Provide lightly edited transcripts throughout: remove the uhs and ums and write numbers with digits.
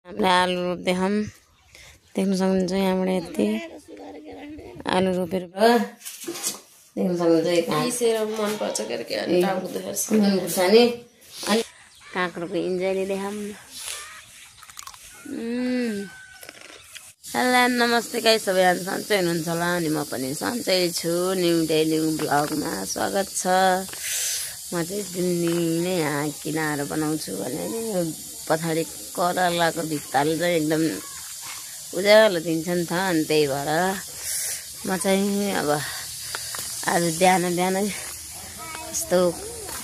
हामीले आलु रोप्दै हम देख्न सक्नुहुन्छ यहाँबाट यति आलु रोपेर देख्न सक्नुहुन्छ मन पर्छ अनि काँक्रोको इन्जोय लिँदै हम। हेलो नमस्ते गाइस, सबैजना सन्चै हुनुहुन्छ होला अनि म पनि सन्चै छु। न्यू डेली भ्लगमा स्वागत छ। म चाहिँ दिल्ली नै यहाँ किनाएर बनाउँछु भने पछाडि करालाको भित्ताले चाहिँ एकदम उज्यालो दिन्छ नि त, अनि त्यही भएर म चाहिँ अब आज बिहान यस्तो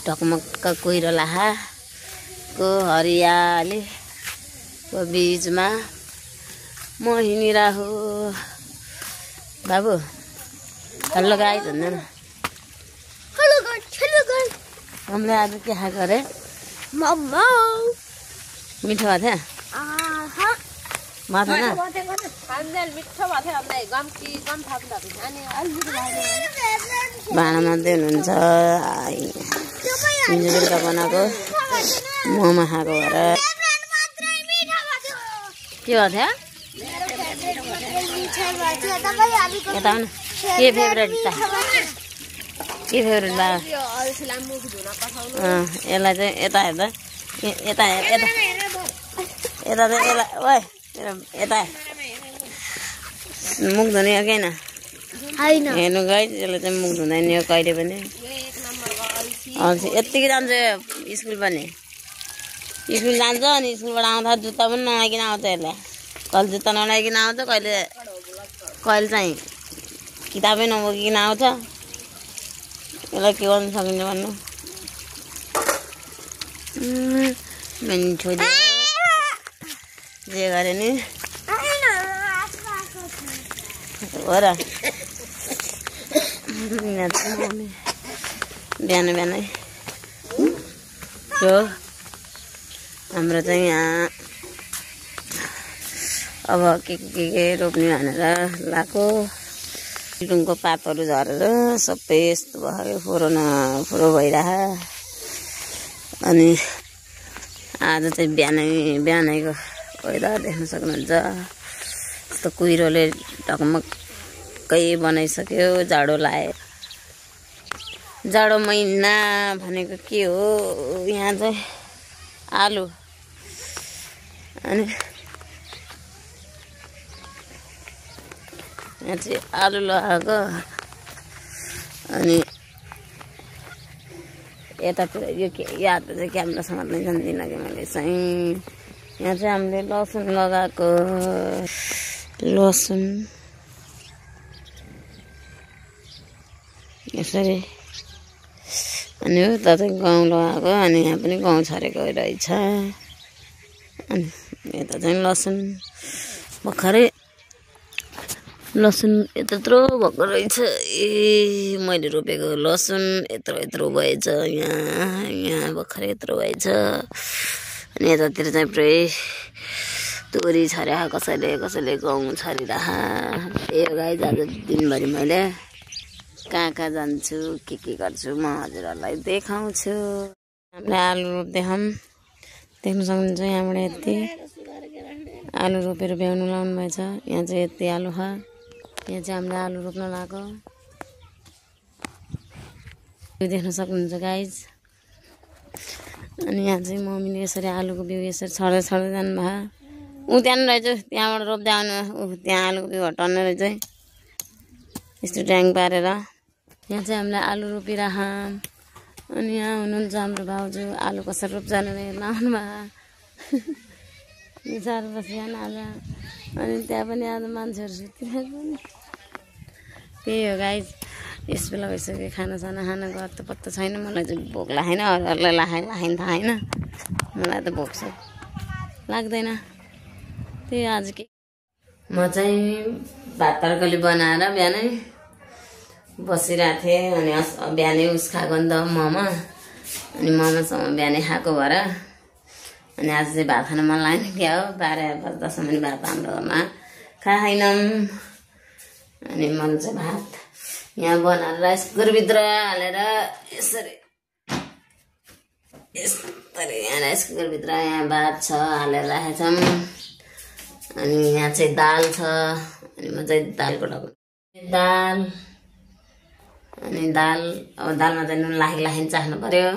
ढकमक्क कुहिरो लाहाको हरियालीको बिचमा म हिँडिरहेको। बाबु हेलो गाइस भन्दैन। हमले आज के खाएको अरे? मोमो। मिठो भएको थियो? माथि न भाँडा मात्रै हुनुहुन्छ। हिजो बेलुका बनाएको मोमो खाएको भएर के भएको थियो? यता आउनु। के फेभरेट त? के फेभरेट बा? यसलाई चाहिँ यता हेर्दा यता यता यता चाहिँ यसलाई ओए यता मुख धुने हो कि होइन? हेर्नु गई यसले चाहिँ मुख धुँदैन यो कहिले पनि। अल्छी यत्तिकै जान्छ स्कुल पनि। स्कुल जान्छ अनि स्कुलबाट आउँदा जुत्ता पनि नलाइकन आउँछ यसले। कहिले जुत्ता नलाइकन आउँछ, कहिले चाहिँ किताबै नबोकिकन आउँछ। यसलाई के गर्नु सकिन्छ भन्नु? छोरी जे गरे नि हो र। बिहानै हो हाम्रो चाहिँ यहाँ अब के रोप्ने भनेर लाएको। सिटुङको पातहरू झरेर सबै यस्तो भयो, फुरो भइरह। अनि आज चाहिँ बिहानैको वेदर देख्न सक्नुहुन्छ। यस्तो कुहिरोले ढकमक्कै बनाइसक्यो। जाडो लायो। जाडो महिना भनेको के हो? यहाँ चाहिँ आलु अनि यहाँ चाहिँ आलु लगाएको। अनि यतातिर यो याद चाहिँ क्यामेरा समात्नै जान्दिनँ कि मैले चाहिँ। यहाँ चाहिँ हामीले लसुन लगाएको। लसुन यसरी अनि उता चाहिँ गहुँ लगाएको। अनि यहाँ पनि गहुँ छरेको रहेछ। अनि यता चाहिँ लसुन भर्खरै लसुन यत्रो भएको रहेछ। ए मैले रोपेको लसुन यत्रो भएछ। यहाँ भर्खरै यत्रो भएछ। अनि यतातिर चाहिँ पुरै तोरी छर्या, कसैले गहुँ छरिरह। त्यही हो गाइस, आज दिनभरि मैले कहाँ जान्छु के गर्छु म हजुरहरूलाई देखाउँछु। हामीले आलु रोप्दै हम देख्न सक्नुहुन्छ यहाँबाट यति आलु रोपेर ब्याउनु लाउनु भएछ। यहाँ चाहिँ यति आलु छ। यहाँ चाहिँ हामीले आलु रोप्न लगाएको। यो देख्न सक्नुहुन्छ गाइज। अनि यहाँ चाहिँ मम्मीले यसरी आलुको बिउ यसरी छर्दै जानुभयो। ऊ त्यहाँ रहेछ, त्यहाँबाट रोप्दै आउनु। त्यहाँ आलुको बिउ हटाउनु रहेछ यस्तो ट्याङ पारेर। यहाँ चाहिँ हामीले आलु रोपिरह। अनि यहाँ हुनुहुन्छ हाम्रो भाउजू, आलु कसरी रोप्छ हेर्न आउनुभयो। बिचार बसिहाल्नु आज। अनि त्यहाँ पनि आज मान्छेहरू सुतिरहेको। त्यही हो गाइज, यस बेला भइसक्यो। खानासाना खानाको पत्ता छैन। मलाई चाहिँ भोक लागेन, अरूहरूलाई लाग्दैन थाहा होइन। मलाई त भोक लाग्दैन। त्यही आज के म चाहिँ भात तर्कली बनाएर बिहानै बसिरहेको थिएँ। अनि बिहानै उस खाएको नि त मोमो। अनि मोमोसँग बिहानै खाएको भएर अनि आज चाहिँ भात खान मन लागेन। क्या हो 12-10 भात हाम्रो घरमा खाएनौँ। अनि मन चाहिँ भात यहाँ बनाएर राइस कुकरभित्र हालेर यसरी तर यहाँ राइस कुकरभित्र यहाँ भात छ हालेर राखेको छौँ अनि यहाँ चाहिँ दाल छ अनि म चाहिँ दालको ढक्कन दाल अनि दाल अब दालमा चाहिँ नुन लाखी चाख्नु पर्यो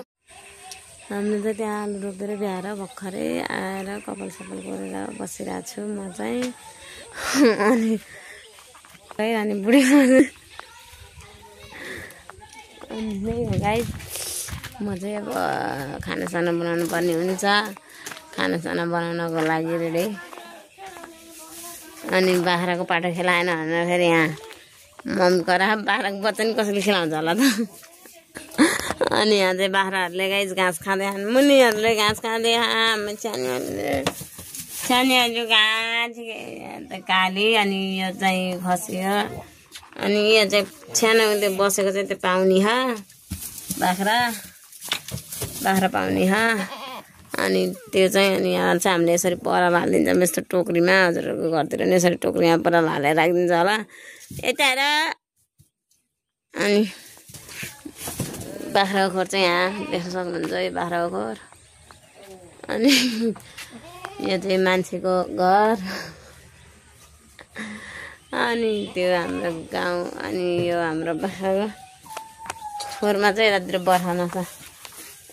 हामीले चाहिँ त्यहाँ आलु रोपेर भ्याएर भर्खरै आएर कपाल सपाल गरेर बसिरहेको छु म चाहिँ अनि बुढी अनि गाइस म चाहिँ अब खानासाना बनाउनु पर्ने हुन्छ खानासाना बनाउनको लागि रेडी अनि बाख्राको पाटो खेलाएन भनेर फेरि यहाँ मम्मी करा बाख्राको बच्चा नि कसरी खेलाउँछ होला त अनि यहाँ चाहिँ बाख्राहरूले गाइस घाँस खाँदै खानु मुनिहरूले घाँस खाँदै सानीहरू घाँस काली अनि यो चाहिँ खसियो अनि यो चाहिँ सानो उसले बसेको चाहिँ त्यो पाउनी ह बाख्रा पाउने ह अनि त्यो चाहिँ अनि यहाँ चाहिँ हामीले यसरी पराल हालिदिन्छौँ यस्तो टोकरीमा हजुरहरूको घरतिर नि यसरी टोकरीमा पराल हालेर राखिदिन्छ होला यता हेर अनि बाख्राको खोर चाहिँ यहाँ देख्न सक्नुहुन्छ यो बाख्राको खोर अनि यो चाहिँ मान्छेको घर अनि त्यो हाम्रो गाउँ अनि यो हाम्रो बाख्राको खोरमा चाहिँ यतातिर बर्खा नछ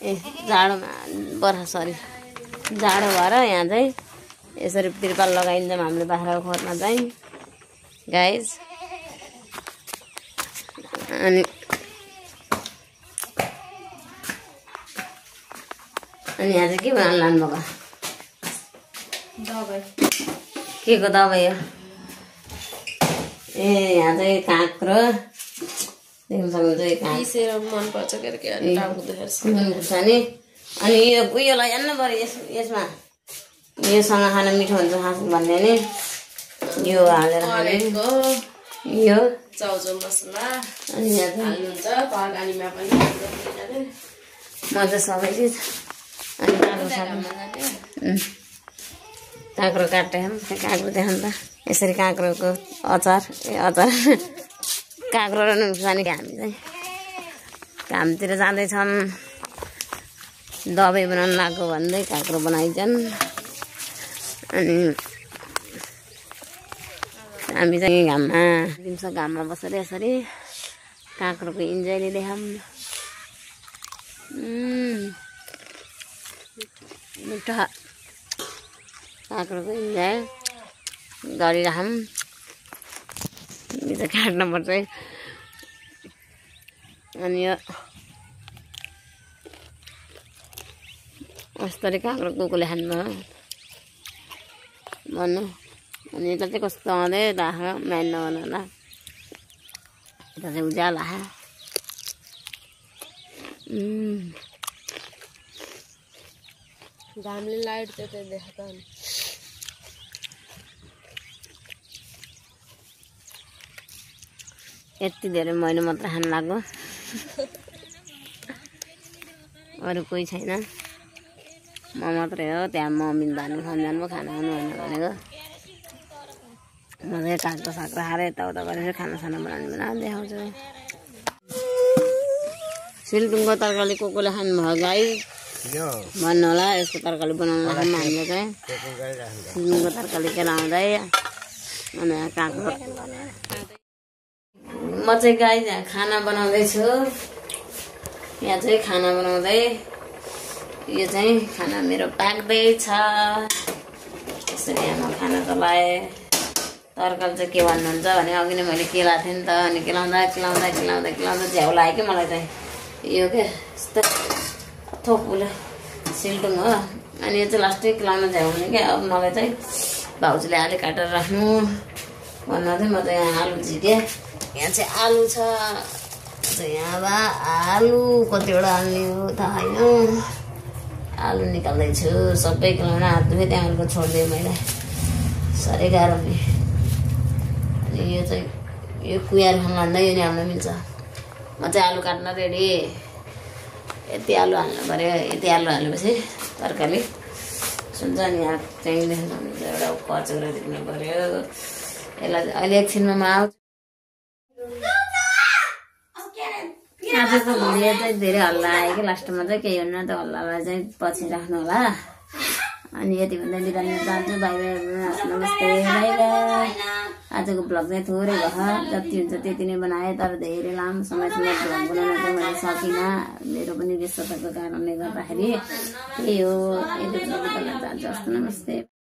ए जाडोमा बर्खा सरी जाडो भएर यहाँ चाहिँ यसरी तिरपाल लगाइन्छौँ हामीले बाख्राको खोरमा चाहिँ गाइस अनि यहाँ चाहिँ के बनाउनु लानुभएको दबाई के को दबाई हो ए यहाँ चाहिँ काँक्रो देख्न सक्नुहुन्छ मनपर्छ नि अनि यो उयोलाई हेर्नु पर्यो यसमा योसँग खान मिठो हुन्छ खास भन्ने नि यो हालेर खाने यो चाउचाउ मसला अनि यहाँ हाल्नुहुन्छ तरकारीमा पनि मजा सबै चिज अनि काँक्रो काटेँ काँक्रो देखाउनु त यसरी काँक्रोको अचार अचार काँक्रो र नुन खुर्सानी हामी चाहिँ कामतिर जाँदैछौँ दबाई बनाउनु लाग्यो भन्दै काँक्रो बनाइन्छन् अनि हामी चाहिँ घाममा दिउँसो घाममा बसेर यसरी काँक्रोको इन्जोय लिँदैछौँ मिठो काँक्रोको इन्जोय गरिरहौँ यो चाहिँ काट्नुपर्छ है अनि यो यस्तरी काँक्रो कुकुरले खानु भन्नु अनि यता चाहिँ कस्तो आउँदै राख म्यान नगर्नु होला यता चाहिँ उज्यालो घामले लाइट चाहिँ देखाएको यति धेरै मैले मात्र खानु लाग्यो अरू कोही छैन म मात्रै हो त्यहाँ मम्मी भानु खानु खाना खानु भनेको म चाहिँ काँक्रो साक्रो खाएर यताउता गरेर खानासाना बनाउनु देखाउँछु सिल्टुङको तरकारी कोले खानुभयो गाई भन्नु होला यसको तरकारी बनाउनु लाग्यो हामीले चाहिँ सिल्टुङको तरकारी केलाउँदै अनि काँक्रो म चाहिँ गाई खाना बनाउँदैछु यहाँ चाहिँ खाना बनाउँदै यो चाहिँ खाना मेरो पाक्दैछ यसरी यहाँ म खाना चलाएँ तरकारी चाहिँ के भन्नुहुन्छ भने अघि नै मैले केलाएको थिएँ नि त अनि केलाउँदा झ्याउ लाग्यो कि मलाई चाहिँ यो के यस्तो थोपुले सिल्टुङ हो अनि यो चाहिँ लास्टै केलाउन झ्याउ हुने क्या अब मलाई चाहिँ भाउजूले आलु काटेर राख्नु भन्दा चाहिँ म चाहिँ यहाँ आलु झिकेँ यहाँ चाहिँ आलु छ यहाँ अब आलु कतिवटा हाल्ने हो थाहा छैन आलु निकाल्दैछु सबै केलाउन हात दुखेँ त्यहाँको छोडिदिएँ मैले साह्रै गाह्रो नि अनि यो चाहिँ यो कुहिएर खानु भन्दा यो नि हाल्न मिल्छ म चाहिँ आलु काट्न रेडी यति आलु हाल्नु पऱ्यो यति आलु हालेपछि तरकारी सुन्छ नि यहाँ चाहिँ देख्नुहुन्छ एउटा कचौरा दिनु पऱ्यो यसलाई अहिले एकछिनमा म आउँछु आजको भिडियो चाहिँ धेरै हल्ला आयो कि लास्टमा चाहिँ केही हुन्न त हल्लालाई चाहिँ पछि राख्नु होला अनि यति भन्दै बिदा जान्छु बाई बाई नमस्ते बाई बाई आजको ब्लग चाहिँ थोरै भयो जति हुन्छ त्यति नै बनाएँ तर धेरै लामो समयसम्म भ्लग बनाउन चाहिँ मैले सकिनँ मेरो पनि व्यस्तताको कारणले गर्दाखेरि त्यही हो यति जान्छु नमस्ते।